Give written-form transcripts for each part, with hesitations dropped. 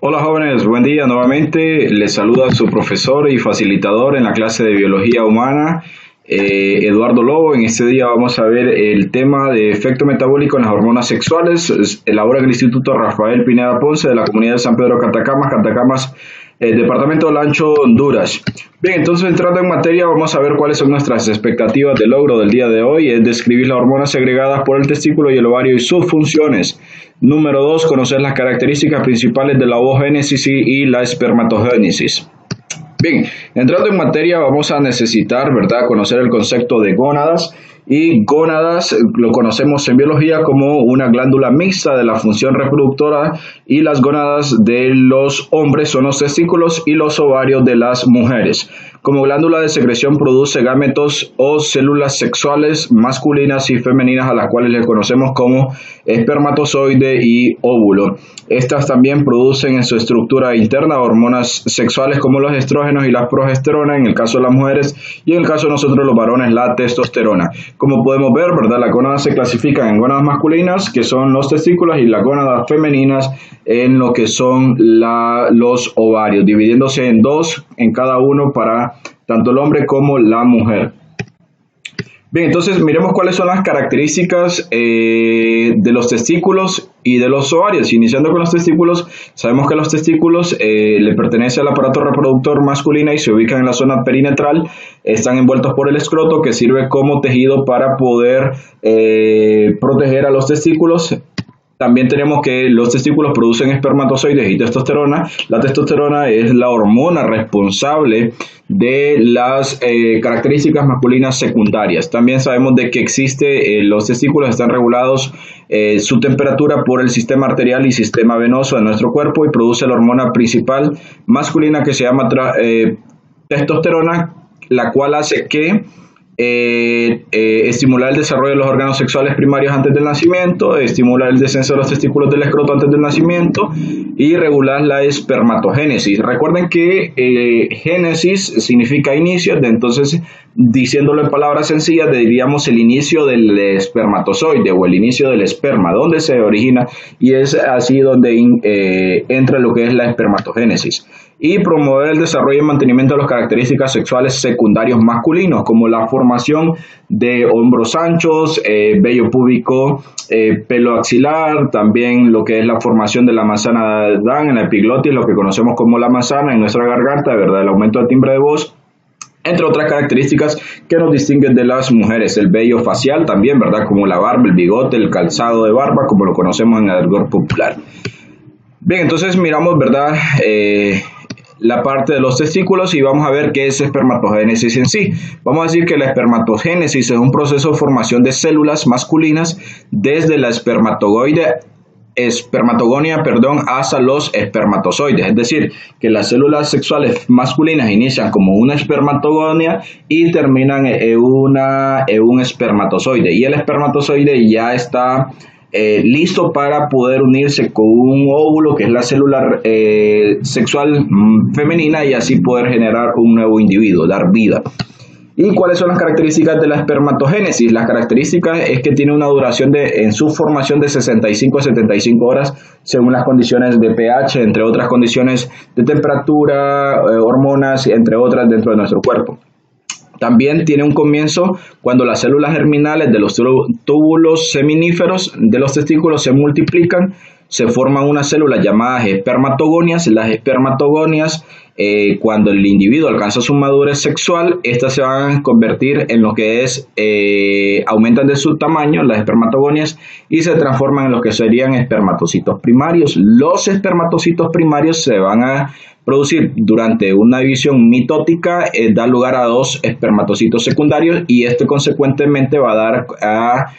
Hola jóvenes, buen día nuevamente. Les saluda su profesor y facilitador en la clase de Biología Humana, Eduardo Lobo. En este día vamos a ver el tema de efecto metabólico en las hormonas sexuales. Elabora el Instituto Rafael Pineda Ponce de la comunidad de San Pedro Catacamas, departamento del Ancho, Honduras. Bien, entonces entrando en materia, vamos a ver cuáles son nuestras expectativas de logro del día de hoy. Es describir las hormonas segregadas por el testículo y el ovario y sus funciones. Número 2, conocer las características principales de la ovogénesis y la espermatogénesis. Bien, entrando en materia vamos a necesitar, ¿verdad?, conocer el concepto de gónadas. Y gónadas lo conocemos en biología como una glándula mixta de la función reproductora, y las gónadas de los hombres son los testículos y los ovarios de las mujeres. Como glándula de secreción produce gametos o células sexuales masculinas y femeninas, a las cuales le conocemos como espermatozoide y óvulo. Estas también producen en su estructura interna hormonas sexuales como los estrógenos y la progesterona en el caso de las mujeres, y en el caso de nosotros los varones la testosterona. Como podemos ver, ¿verdad?, las gónadas se clasifican en gónadas masculinas, que son los testículos, y las gónadas femeninas en lo que son los ovarios, dividiéndose en dos en cada uno para tanto el hombre como la mujer. Bien, entonces miremos cuáles son las características de los testículos y de los ovarios. Iniciando con los testículos, sabemos que los testículos le pertenecen al aparato reproductor masculino y se ubican en la zona perineal. Están envueltos por el escroto, que sirve como tejido para poder proteger a los testículos. También tenemos que los testículos producen espermatozoides y testosterona. La testosterona es la hormona responsable de las características masculinas secundarias. También sabemos de que los testículos están regulados su temperatura por el sistema arterial y sistema venoso de nuestro cuerpo, y produce la hormona principal masculina que se llama testosterona, la cual hace que estimular el desarrollo de los órganos sexuales primarios antes del nacimiento, estimular el descenso de los testículos del escroto antes del nacimiento y regular la espermatogénesis. Recuerden que génesis significa inicio, entonces diciéndolo en palabras sencillas diríamos el inicio del espermatozoide o el inicio del esperma, donde se origina, y es así donde entra lo que es la espermatogénesis. Y promover el desarrollo y mantenimiento de las características sexuales secundarios masculinos, como la formación de hombros anchos, vello púbico, pelo axilar, también lo que es la formación de la manzana de Adán en la epiglotis, lo que conocemos como la manzana en nuestra garganta, ¿verdad?, el aumento del timbre de voz, entre otras características que nos distinguen de las mujeres. El vello facial también, ¿verdad?, como la barba, el bigote, el calzado de barba, como lo conocemos en el argot popular. Bien, entonces miramos, ¿verdad?, la parte de los testículos, y vamos a ver qué es espermatogénesis en sí. Vamos a decir que la espermatogénesis es un proceso de formación de células masculinas desde la espermatogonia, hasta los espermatozoides. Es decir, que las células sexuales masculinas inician como una espermatogonia y terminan en un espermatozoide. Y el espermatozoide ya está listo para poder unirse con un óvulo, que es la célula sexual femenina, y así poder generar un nuevo individuo, dar vida. ¿Y cuáles son las características de la espermatogénesis? Las características es que tiene una duración en su formación de 65 a 75 horas, según las condiciones de pH, entre otras condiciones de temperatura, hormonas, entre otras dentro de nuestro cuerpo. También tiene un comienzo cuando las células germinales de los túbulos seminíferos de los testículos se multiplican, se forman unas células llamadas espermatogonias. Las espermatogonias, cuando el individuo alcanza su madurez sexual, estas se van a convertir en lo que es, aumentan de su tamaño las espermatogonias y se transforman en lo que serían espermatocitos primarios. Los espermatocitos primarios se van a producir durante una división mitótica, da lugar a dos espermatocitos secundarios, y esto consecuentemente va a dar a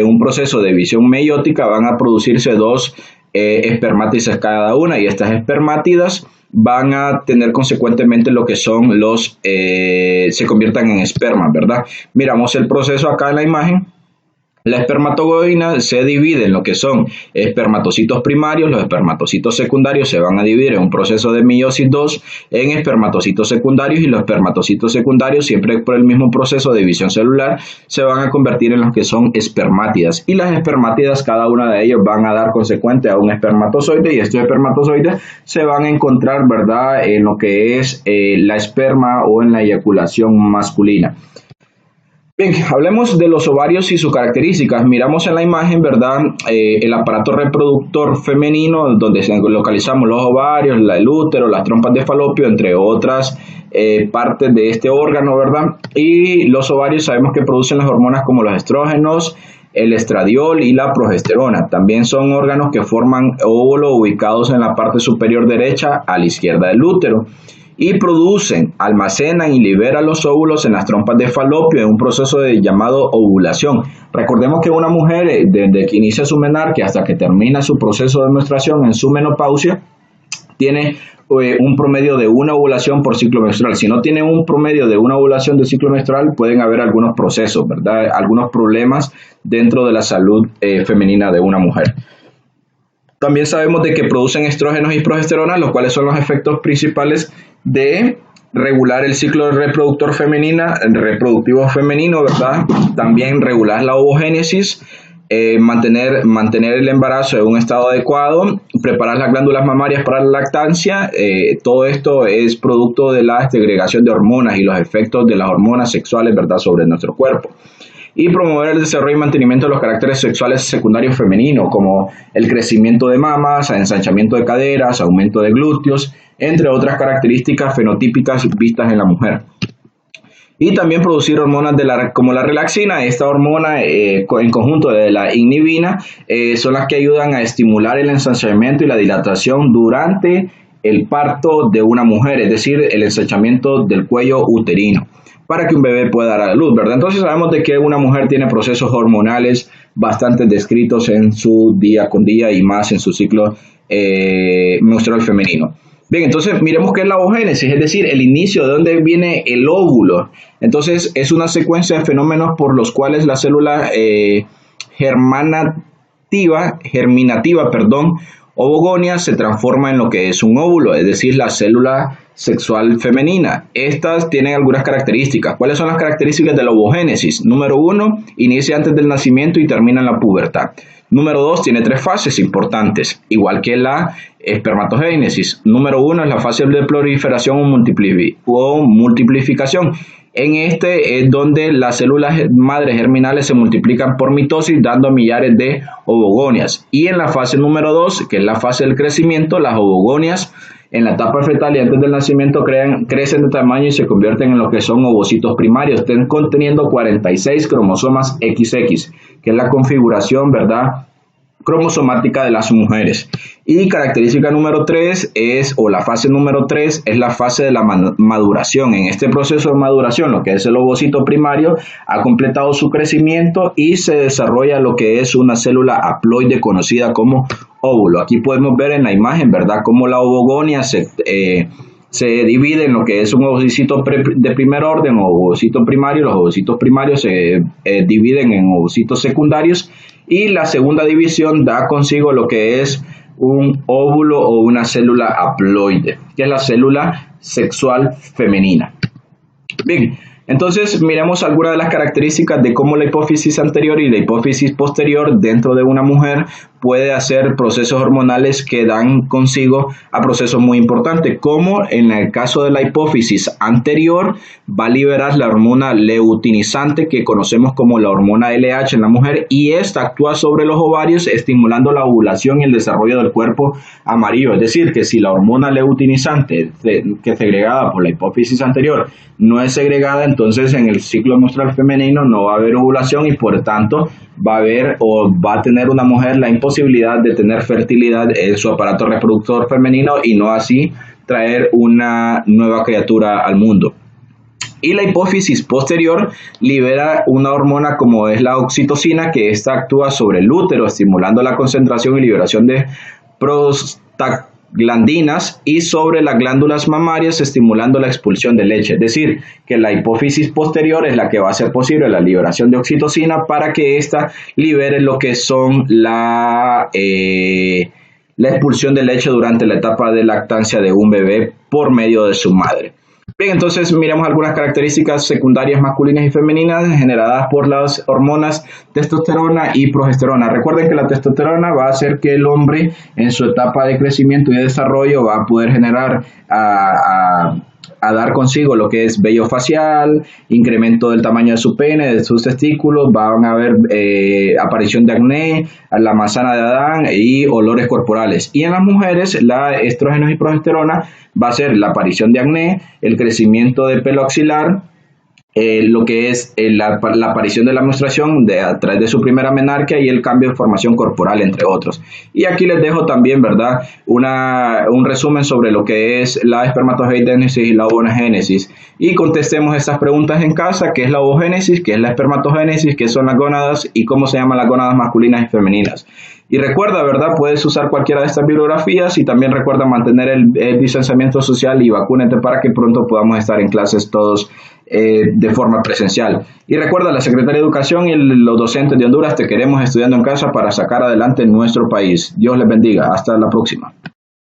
un proceso de división meiótica. Van a producirse dos espermátidas cada una, y estas espermátidas van a tener consecuentemente lo que son se conviertan en esperma, ¿verdad? Miramos el proceso acá en la imagen. La espermatogonia se divide en lo que son espermatocitos primarios. Los espermatocitos secundarios se van a dividir en un proceso de meiosis 2 en espermatocitos secundarios, y los espermatocitos secundarios, siempre por el mismo proceso de división celular, se van a convertir en los que son espermátidas, y las espermátidas, cada una de ellas van a dar consecuente a un espermatozoide, y estos espermatozoides se van a encontrar, ¿verdad?, en lo que es la esperma o en la eyaculación masculina. Bien, hablemos de los ovarios y sus características. Miramos en la imagen, ¿verdad?, el aparato reproductor femenino, donde localizamos los ovarios, el útero, las trompas de falopio, entre otras partes de este órgano, ¿verdad? Y los ovarios sabemos que producen las hormonas como los estrógenos, el estradiol y la progesterona. También son órganos que forman óvulos ubicados en la parte superior derecha a la izquierda del útero, y producen, almacenan y liberan los óvulos en las trompas de falopio en un proceso llamado ovulación. Recordemos que una mujer, desde que inicia su menarquia hasta que termina su proceso de menstruación en su menopausia, tiene un promedio de una ovulación por ciclo menstrual. Si no tiene un promedio de una ovulación de ciclo menstrual, pueden haber algunos procesos, ¿verdad?, algunos problemas dentro de la salud femenina de una mujer. También sabemos de que producen estrógenos y progesterona, los cuales son los efectos principales de regular el ciclo reproductivo femenino, ¿verdad? También regular la ovogénesis, mantener el embarazo en un estado adecuado, preparar las glándulas mamarias para la lactancia. Todo esto es producto de la segregación de hormonas y los efectos de las hormonas sexuales, ¿verdad?, sobre nuestro cuerpo. Y promover el desarrollo y mantenimiento de los caracteres sexuales secundarios femeninos, como el crecimiento de mamas, ensanchamiento de caderas, aumento de glúteos, entre otras características fenotípicas vistas en la mujer. Y también producir hormonas como la relaxina. Esta hormona, en conjunto de la inhibina, son las que ayudan a estimular el ensanchamiento y la dilatación durante el parto de una mujer, es decir, el ensanchamiento del cuello uterino, para que un bebé pueda dar a luz, ¿verdad? Entonces sabemos de que una mujer tiene procesos hormonales bastante descritos en su día con día y más en su ciclo menstrual femenino. Bien, entonces miremos qué es la ovogénesis, es decir, el inicio, de dónde viene el óvulo. Entonces es una secuencia de fenómenos por los cuales la célula germinativa, ovogonia, se transforma en lo que es un óvulo, es decir, la célula sexual femenina. Estas tienen algunas características. ¿Cuáles son las características de la ovogénesis? Número 1, inicia antes del nacimiento y termina en la pubertad. Número 2, tiene 3 fases importantes, igual que la espermatogénesis. Número 1 es la fase de proliferación o multiplicación. En este es donde las células madres germinales se multiplican por mitosis, dando millares de ovogonias. Y en la fase número 2, que es la fase del crecimiento, las ovogonias en la etapa fetal y antes del nacimiento crecen de tamaño y se convierten en lo que son ovocitos primarios, conteniendo 46 cromosomas XX, que es la configuración, ¿verdad?, cromosomática de las mujeres. Y característica número 3 la fase número 3 es la fase de la maduración. En este proceso de maduración, lo que es el ovocito primario ha completado su crecimiento y se desarrolla lo que es una célula haploide conocida como óvulo. Aquí podemos ver en la imagen, ¿verdad?, cómo la ovogonia se divide en lo que es un ovocito de primer orden o ovocito primario. Los ovocitos primarios se dividen en ovocitos secundarios, y la segunda división da consigo lo que es un óvulo o una célula haploide, que es la célula sexual femenina. Bien, entonces miremos algunas de las características de cómo la hipófisis anterior y la hipófisis posterior dentro de una mujer puede hacer procesos hormonales que dan consigo a procesos muy importantes, como en el caso de la hipófisis anterior va a liberar la hormona luteinizante, que conocemos como la hormona LH en la mujer, y esta actúa sobre los ovarios estimulando la ovulación y el desarrollo del cuerpo amarillo. Es decir, que si la hormona luteinizante que es segregada por la hipófisis anterior no es segregada, entonces en el ciclo menstrual femenino no va a haber ovulación y por tanto va a tener una mujer la imposibilidad de tener fertilidad en su aparato reproductor femenino y no así traer una nueva criatura al mundo. Y la hipófisis posterior libera una hormona como es la oxitocina, que esta actúa sobre el útero, estimulando la concentración y liberación de glandinas y sobre las glándulas mamarias, estimulando la expulsión de leche. Es decir, que la hipófisis posterior es la que va a hacer posible la liberación de oxitocina para que ésta libere lo que son la expulsión de leche durante la etapa de lactancia de un bebé por medio de su madre. Bien, entonces miremos algunas características secundarias masculinas y femeninas generadas por las hormonas testosterona y progesterona. Recuerden que la testosterona va a hacer que el hombre en su etapa de crecimiento y de desarrollo va a poder generar a dar consigo lo que es vello facial, incremento del tamaño de su pene, de sus testículos, van a haber aparición de acné, la manzana de Adán y olores corporales. Y en las mujeres, la estrógenos y progesterona va a ser la aparición de acné, el crecimiento de pelo axilar, lo que es la aparición de la menstruación a través de su primera menarquia y el cambio de formación corporal, entre otros. Y aquí les dejo también, ¿verdad?, un resumen sobre lo que es la espermatogénesis y la ovogénesis. Y contestemos estas preguntas en casa: ¿qué es la ovogénesis? ¿Qué es la espermatogénesis? ¿Qué son las gónadas? ¿Y cómo se llaman las gónadas masculinas y femeninas? Y recuerda, ¿verdad?, puedes usar cualquiera de estas bibliografías, y también recuerda mantener el distanciamiento social y vacúnate para que pronto podamos estar en clases todos de forma presencial. Y recuerda, la Secretaría de Educación y los docentes de Honduras te queremos estudiando en casa para sacar adelante nuestro país. Dios les bendiga. Hasta la próxima.